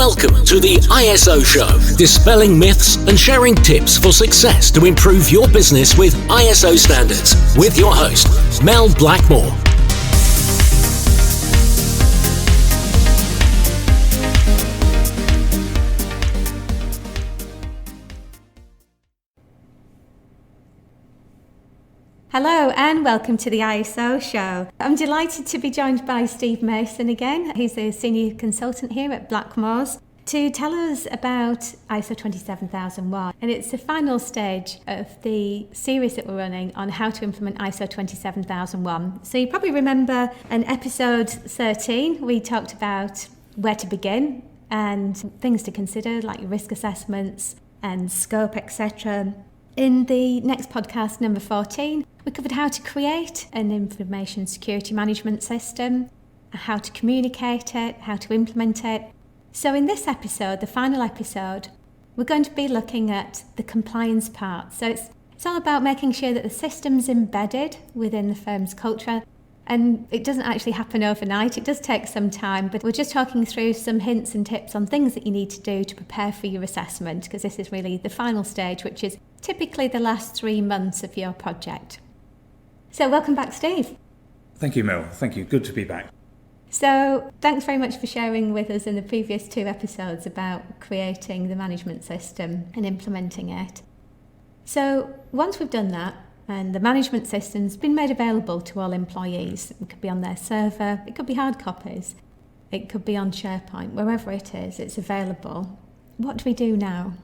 Welcome to the ISO Show, dispelling myths and sharing tips for success to improve your business with ISO standards, with your host, Mel Blackmore. Hello and welcome to the ISO Show. I'm delighted to be joined by Steve Mason again. He's a senior consultant here at Blackmores to tell us about ISO 27001. And it's the final stage of the series that we're running on how to implement ISO 27001. So you probably remember in episode 13, we talked about where to begin and things to consider like your risk assessments and scope, etc. In the next podcast, number 14, we covered how to create an information security management system, how to communicate it, how to implement it. So in this episode, the final episode, we're going to be looking at the compliance part. So it's all about making sure that the system's embedded within the firm's culture. And it doesn't actually happen overnight. It does take some time, but we're just talking through some hints and tips on things that you need to do to prepare for your assessment, because this is really the final stage, which is typically the last 3 months of your project. So welcome back, Steve. Thank you, Mel. Thank you. Good to be back. So thanks very much for sharing with us in the previous 2 episodes about creating the management system and implementing it. So once we've done that, and the management system's been made available to all employees. It could be on their server, it could be hard copies, it could be on SharePoint, wherever it is, it's available. What do we do now?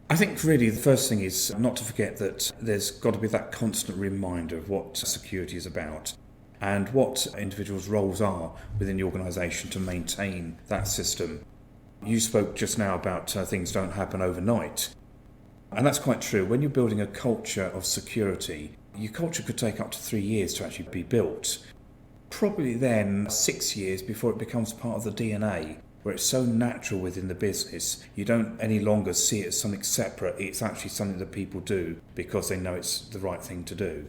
I think really the first thing is not to forget that there's got to be that constant reminder of what security is about and what individuals' roles are within the organisation to maintain that system. You spoke just now about things don't happen overnight. And that's quite true. When you're building a culture of security, your culture could take up to 3 years to actually be built. Probably then 6 years before it becomes part of the DNA, where it's so natural within the business, you don't any longer see it as something separate. It's actually something that people do because they know it's the right thing to do.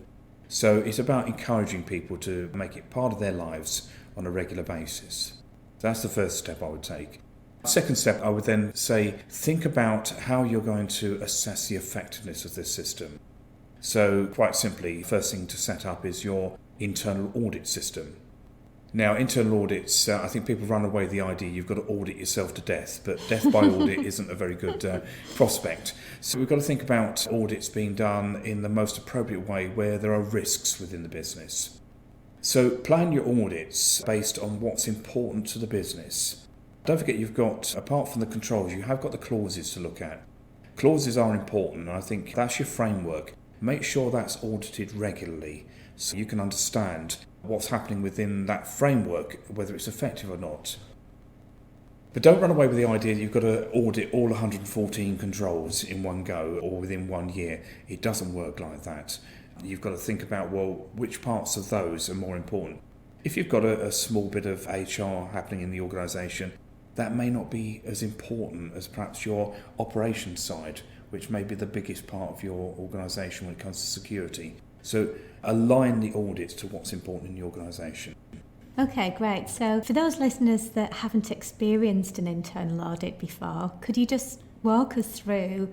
So it's about encouraging people to make it part of their lives on a regular basis. That's the first step I would take. Second step, I would then say, think about how you're going to assess the effectiveness of this system. So quite simply, first thing to set up is your internal audit system. Now, internal audits, I think people run away with the idea you've got to audit yourself to death, but death by audit isn't a very good prospect. So we've got to think about audits being done in the most appropriate way where there are risks within the business. So plan your audits based on what's important to the business. Don't forget you've got, apart from the controls, you have got the clauses to look at. Clauses are important, and I think that's your framework. Make sure that's audited regularly so you can understand what's happening within that framework, whether it's effective or not. But don't run away with the idea that you've got to audit all 114 controls in one go or within 1 year. It doesn't work like that. You've got to think about, well, which parts of those are more important. If you've got a small bit of HR happening in the organisation, that may not be as important as perhaps your operations side, which may be the biggest part of your organisation when it comes to security. So align the audits to what's important in the organisation. Okay, great. So for those listeners that haven't experienced an internal audit before, could you just walk us through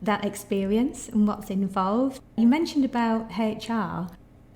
that experience and what's involved? You mentioned about HR,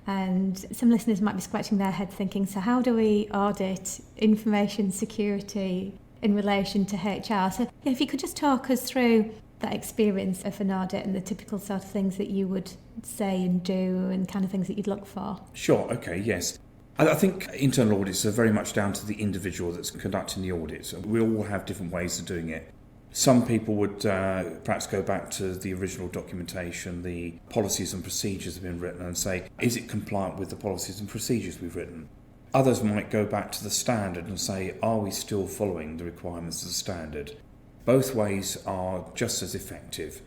and some listeners might be scratching their head thinking, so how do we audit information security in relation to HR? So if you could just talk us through that experience of an audit and the typical sort of things that you would say and do and kind of things that you'd look for. Sure, okay, yes. I think internal audits are very much down to the individual that's conducting the audit. We all have different ways of doing it. Some people would perhaps go back to the original documentation, the policies and procedures have been written, and say, is it compliant with the policies and procedures we've written? Others might go back to the standard and say, are we still following the requirements of the standard? Both ways are just as effective.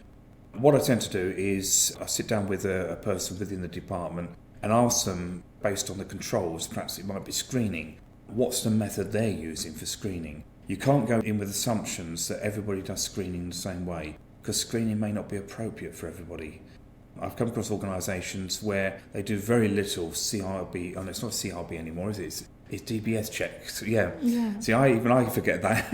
What I tend to do is I sit down with a person within the department and ask them, based on the controls, perhaps it might be screening, what's the method they're using for screening? You can't go in with assumptions that everybody does screening the same way, because screening may not be appropriate for everybody. I've come across organisations where they do very little CRB, and it's not CRB anymore, is it? It's It's DBS checks, yeah. Yeah. See, I forget that.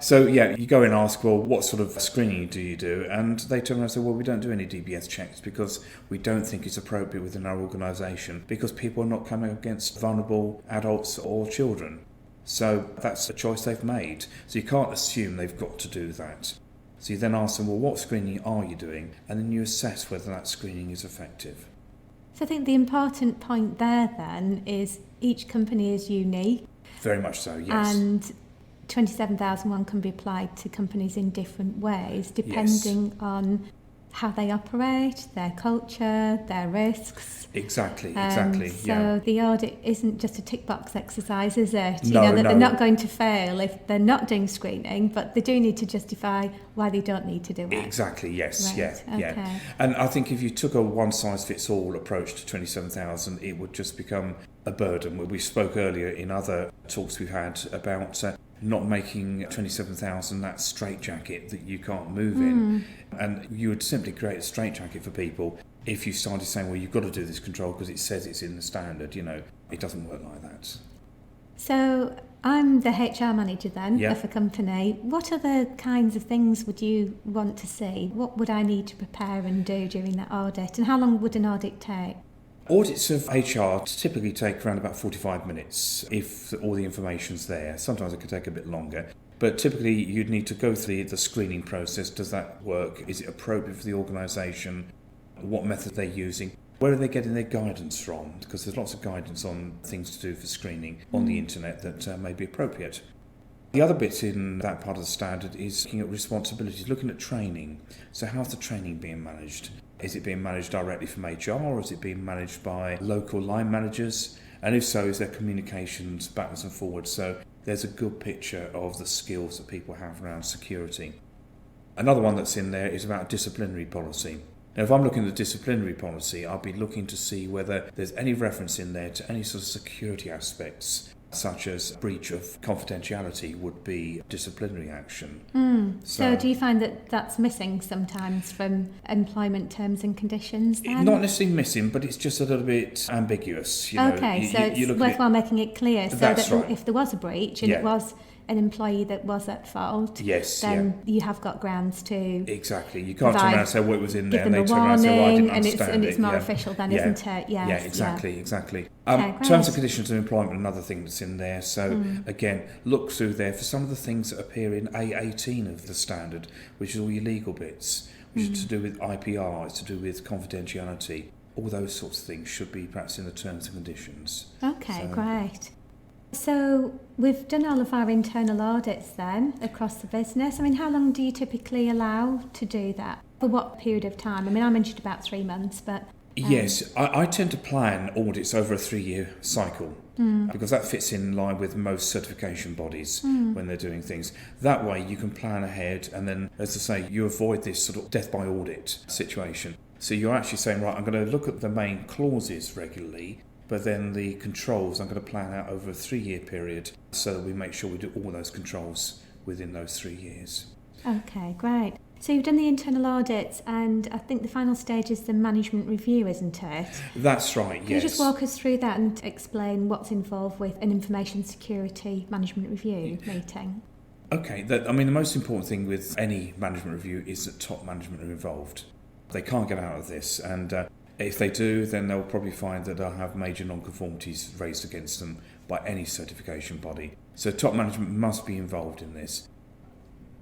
So, you go and ask, well, what sort of screening do you do? And they turn around and say, well, we don't do any DBS checks because we don't think it's appropriate within our organisation because people are not coming up against vulnerable adults or children. So that's a choice they've made. So you can't assume they've got to do that. So you then ask them, well, what screening are you doing? And then you assess whether that screening is effective. So I think the important point there then is each company is unique. Very much so, yes. And 27001 can be applied to companies in different ways depending on how they operate, their culture, their risks. Exactly. So the audit isn't just a tick box exercise, is it? No. They're not going to fail if they're not doing screening, but they do need to justify why they don't need to do it. Exactly, yes, Right, okay. And I think if you took a one-size-fits-all approach to 27,000, it would just become a burden. We spoke earlier in other talks we've had about not making 27,000 that straitjacket that you can't move in. And you would simply create a straitjacket for people if you started saying, well, you've got to do this control because it says it's in the standard. It doesn't work like that. So I'm the HR manager then Yeah. of a company. What other kinds of things would you want to see? What would I need to prepare and do during that audit? And how long would an audit take? Audits of HR typically take around about 45 minutes if all the information's there. Sometimes it can take a bit longer. But typically you'd need to go through the screening process. Does that work? Is it appropriate for the organisation? What method they're using? Where are they getting their guidance from? Because there's lots of guidance on things to do for screening on the internet that may be appropriate. The other bit in that part of the standard is looking at responsibilities, looking at training. So how's the training being managed? Is it being managed directly from HR or is it being managed by local line managers? And if so, is there communications backwards and forwards? So there's a good picture of the skills that people have around security. Another one that's in there is about disciplinary policy. Now, if I'm looking at the disciplinary policy, I'll be looking to see whether there's any reference in there to any sort of security aspects, such as breach of confidentiality would be disciplinary action. So do you find that that's missing sometimes from employment terms and conditions then? Not necessarily missing, but it's just a little bit ambiguous. Okay, so it's worthwhile making it clear so that right. if there was a breach and it was an employee that was at fault, then you have you grounds to exactly. You can't turn around and say, well, it was in there, and they turn around and say, well, I didn't understand and it's more official then, isn't it? Yes, exactly. Okay, terms and conditions of employment, another thing that's in there. So again, look through there for some of the things that appear in A18 of the standard, which is all your legal bits, which is to do with IPR, it's to do with confidentiality. All those sorts of things should be perhaps in the terms and conditions. Okay, great. So we've done all of our internal audits then across the business. I mean, how long do you typically allow to do that? For what period of time? I mean, I mentioned about 3 months, but... Yes, I tend to plan audits over a 3-year cycle because that fits in line with most certification bodies when they're doing things. That way you can plan ahead and then, as I say, you avoid this sort of death by audit situation. So you're actually saying, right, I'm going to look at the main clauses regularly, but then the controls I'm going to plan out over a 3-year period so that we make sure we do all those controls within those 3 years. Okay, great. So you've done the internal audits and I think the final stage is the management review, isn't it? That's right, yes. Can you just walk us through that and explain what's involved with an information security management review meeting? Okay, the most important thing with any management review is that top management are involved. They can't get out of this, and if they do, then they'll probably find that they'll have major nonconformities raised against them by any certification body. So top management must be involved in this.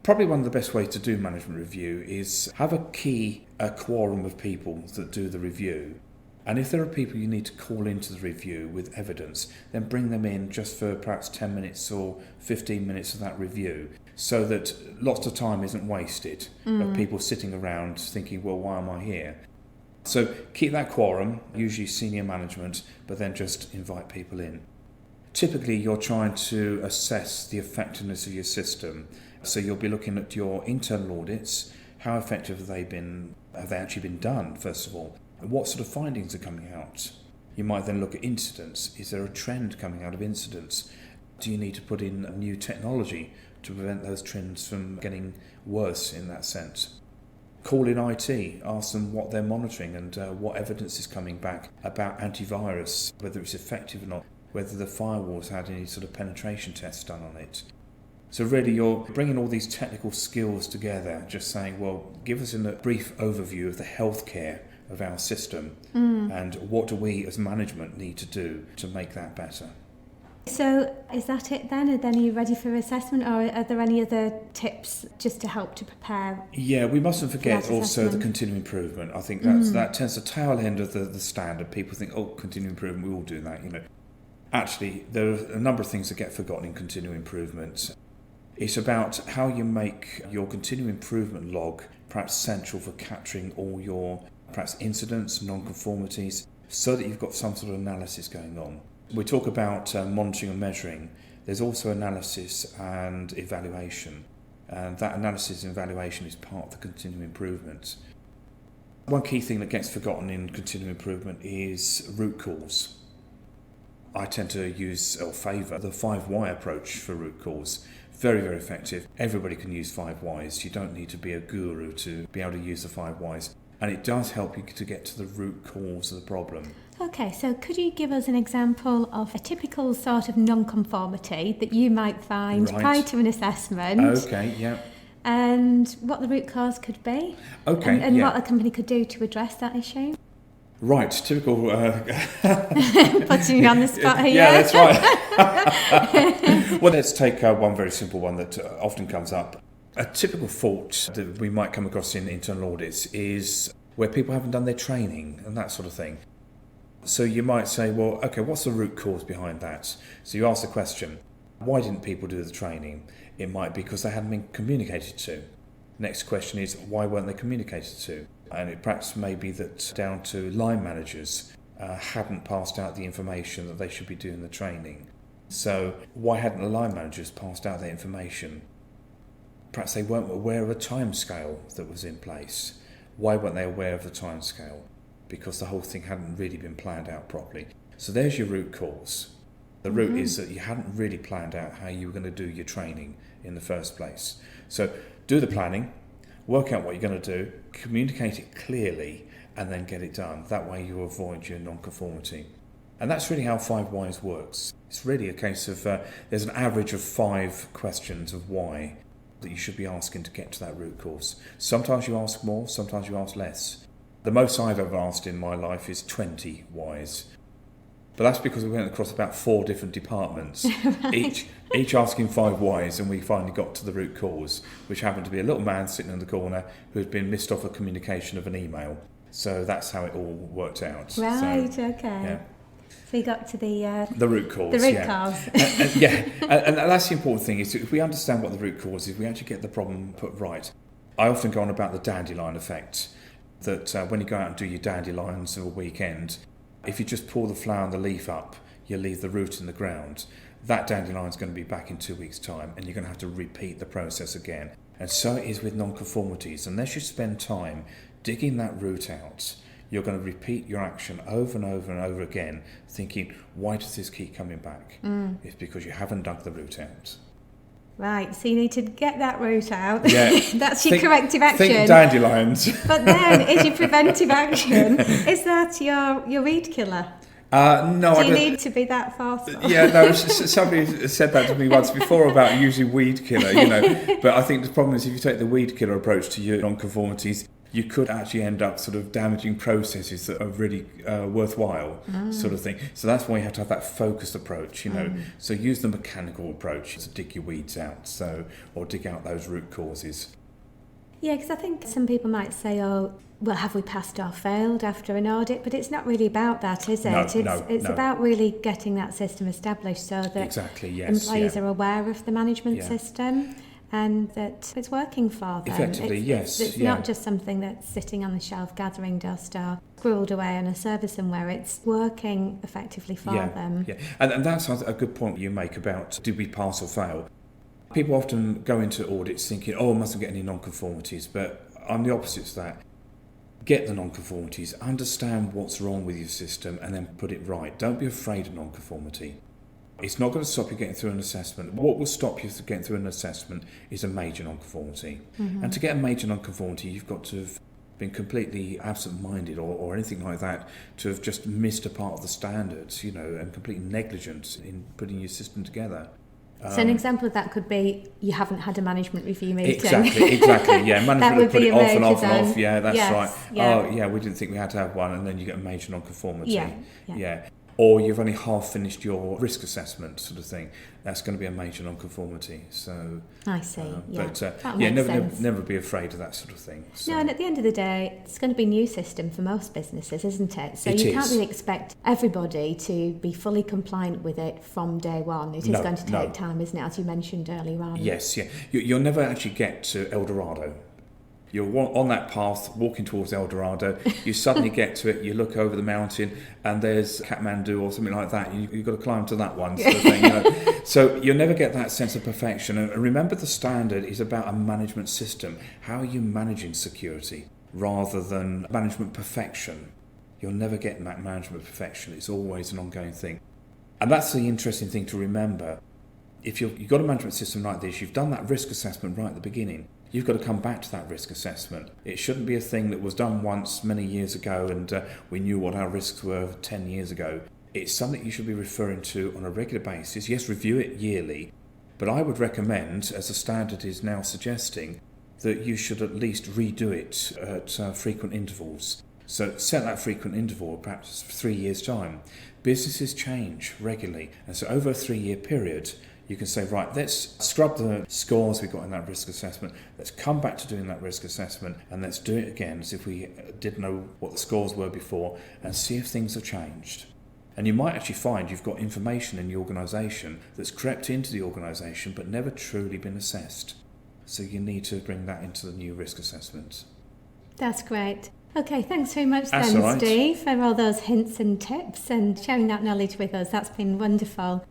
Probably one of the best ways to do management review is have a quorum of people that do the review. And if there are people you need to call into the review with evidence, then bring them in just for perhaps 10 minutes or 15 minutes of that review so that lots of time isn't wasted of people sitting around thinking, well, why am I here? So keep that quorum, usually senior management, but then just invite people in. Typically, you're trying to assess the effectiveness of your system. So you'll be looking at your internal audits. How effective have they been? Have they actually been done, first of all? And what sort of findings are coming out? You might then look at incidents. Is there a trend coming out of incidents? Do you need to put in new technology to prevent those trends from getting worse in that sense? Call in IT, ask them what they're monitoring and what evidence is coming back about antivirus, whether it's effective or not. whether the firewall's had any sort of penetration tests done on it. So really you're bringing all these technical skills together, just saying, well, give us a brief overview of the healthcare of our system and what do we as management need to do to make that better. So is that it then? And then are you ready for assessment, or are there any other tips just to help to prepare? Yeah, we mustn't forget also assessment? the continuing improvement. I think that tends to tail end of the standard. People think, oh, continuing improvement, we all do that, Actually, there are a number of things that get forgotten in continuing improvement. It's about how you make your continuing improvement log perhaps central for capturing all your perhaps incidents, non-conformities, so that you've got some sort of analysis going on. We talk about monitoring and measuring. There's also analysis and evaluation. And that analysis and evaluation is part of the continuing improvement. One key thing that gets forgotten in continuing improvement is root cause. I tend to use or favour the 5 why approach for root cause. Very, very effective. Everybody can use 5 whys. You don't need to be a guru to be able to use the 5 whys. And it does help you to get to the root cause of the problem. Okay, so could you give us an example of a typical sort of non-conformity that you might find prior to an assessment? Okay, yeah. And what the root cause could be? Okay, and what a company could do to address that issue? Right, typical... Putting you on the spot here. Yeah, that's right. Well, let's take one very simple one that often comes up. A typical fault that we might come across in internal audits is where people haven't done their training and that sort of thing. So you might say, well, okay, what's the root cause behind that? So you ask the question, why didn't people do the training? It might be because they hadn't been communicated to. Next question is, why weren't they communicated to? And it perhaps may be that down to line managers hadn't passed out the information that they should be doing the training. So why hadn't the line managers passed out that information? Perhaps they weren't aware of a timescale that was in place. Why weren't they aware of the timescale? Because the whole thing hadn't really been planned out properly. So there's your root cause. The root is that you hadn't really planned out how you were going to do your training in the first place. So do the planning, work out what you're going to do, communicate it clearly, and then get it done. That way you avoid your non-conformity. And that's really how 5 whys works. It's really a case of there's an average of 5 questions of why that you should be asking to get to that root cause. Sometimes you ask more, sometimes you ask less. The most I've ever asked in my life is 20 whys. But that's because we went across about 4 different departments, right. each asking 5 whys, and we finally got to the root cause, which happened to be a little man sitting in the corner who had been missed off a communication of an email. So that's how it all worked out. Right, so, okay. Yeah. So you got to the root cause. The root cause. and that's the important thing, is if we understand what the root cause is, we actually get the problem put right. I often go on about the dandelion effect, that when you go out and do your dandelions of a weekend, if you just pull the flower and the leaf up, you leave the root in the ground, that dandelion's going to be back in 2 weeks' time, and you're going to have to repeat the process again. And so it is with non-conformities. Unless you spend time digging that root out, you're going to repeat your action over and over and over again, thinking, why does this keep coming back? It's because you haven't dug the root out. Right, so you need to get that root out. Yeah. That's your corrective action. Think dandelions. But then, is your preventive action, is that your weed killer? No, Do you need to be that forceful? Yeah, no, somebody said that to me once before about using weed killer, But I think the problem is if you take the weed killer approach to your non-conformities, you could actually end up sort of damaging processes that are really worthwhile, sort of thing. So that's why you have to have that focused approach, So use the mechanical approach to dig your weeds out, or dig out those root causes. Yeah, because I think some people might say, oh, well, have we passed or failed after an audit? But it's not really about that, is it? It's about really getting that system established so that employees are aware of the management system. And that it's working for them. Effectively, yes. It's not just something that's sitting on the shelf gathering dust or squirreled away on a server somewhere. It's working effectively for them. Yeah, and that's a good point you make about do we pass or fail. People often go into audits thinking, oh, I mustn't get any non-conformities, but I'm the opposite to that. Get the non-conformities, understand what's wrong with your system, and then put it right. Don't be afraid of non-conformity. It's not going to stop you getting through an assessment. What will stop you from getting through an assessment is a major non-conformity. And to get a major non-conformity, you've got to have been completely absent-minded or anything like that, to have just missed a part of the standards, and completely negligent in putting your system together. So an example of that could be you haven't had a management review meeting. Exactly. Yeah, management would put it off and off and off. Yeah, that's right. Yeah. Oh, yeah, we didn't think we had to have one, and then you get a major nonconformity. Yeah. Or you've only half finished your risk assessment, sort of thing. That's going to be a major nonconformity. So I see. Never be afraid of that sort of thing. So. No, and at the end of the day, it's going to be a new system for most businesses, isn't it? So you can't really expect everybody to be fully compliant with it from day one. It is going to take time, isn't it? As you mentioned earlier on. Yes, yeah. You'll never actually get to El Dorado. You're on that path, walking towards El Dorado, you suddenly get to it, you look over the mountain, and there's Kathmandu or something like that. You've got to climb to that one, sort of thing. So you'll never get that sense of perfection. And remember, the standard is about a management system. How are you managing security rather than management perfection? You'll never get that management perfection. It's always an ongoing thing. And that's the interesting thing to remember. If you've got a management system like this, you've done that risk assessment right at the beginning. You've got to come back to that risk assessment. It shouldn't be a thing that was done once many years ago and we knew what our risks were 10 years ago. It's something you should be referring to on a regular basis. Yes, review it yearly, but I would recommend, as the standard is now suggesting, that you should at least redo it at frequent intervals. So set that frequent interval, perhaps 3 years' time. Businesses change regularly, and so over a 3-year period, you can say, right, let's scrub the scores we got in that risk assessment. Let's come back to doing that risk assessment and let's do it again as if we didn't know what the scores were before and see if things have changed. And you might actually find you've got information in the organisation that's crept into the organisation but never truly been assessed. So you need to bring that into the new risk assessment. That's great. Okay, thanks very much That's then, all right. Steve, for all those hints and tips and sharing that knowledge with us. That's been wonderful.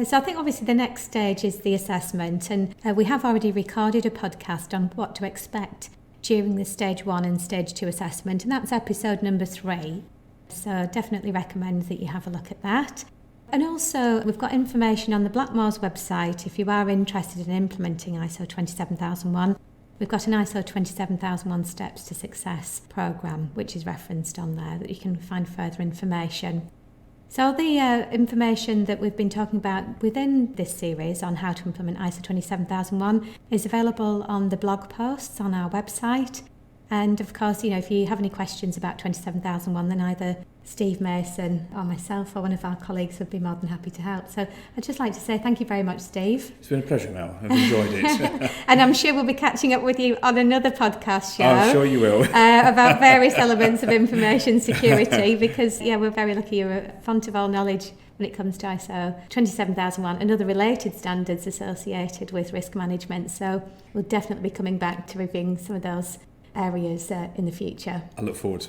So I think obviously the next stage is the assessment, and we have already recorded a podcast on what to expect during the stage 1 and stage 2 assessment, and that's episode number 3. So definitely recommend that you have a look at that. And also we've got information on the Blackmores website if you are interested in implementing ISO 27001. We've got an ISO 27001 Steps to Success programme, which is referenced on there, that you can find further information. So all the information that we've been talking about within this series on how to implement ISO 27001 is available on the blog posts on our website. And of course, if you have any questions about 27001, then either Steve Mason or myself or one of our colleagues would be more than happy to help. So I'd just like to say thank you very much, Steve. It's been a pleasure, Mel. I've enjoyed it. And I'm sure we'll be catching up with you on another podcast show. I'm sure you will. About various elements of information security, because, we're very lucky you're a font of all knowledge when it comes to ISO 27001 and other related standards associated with risk management. So we'll definitely be coming back to reviewing some of those areas in the future. I look forward to it.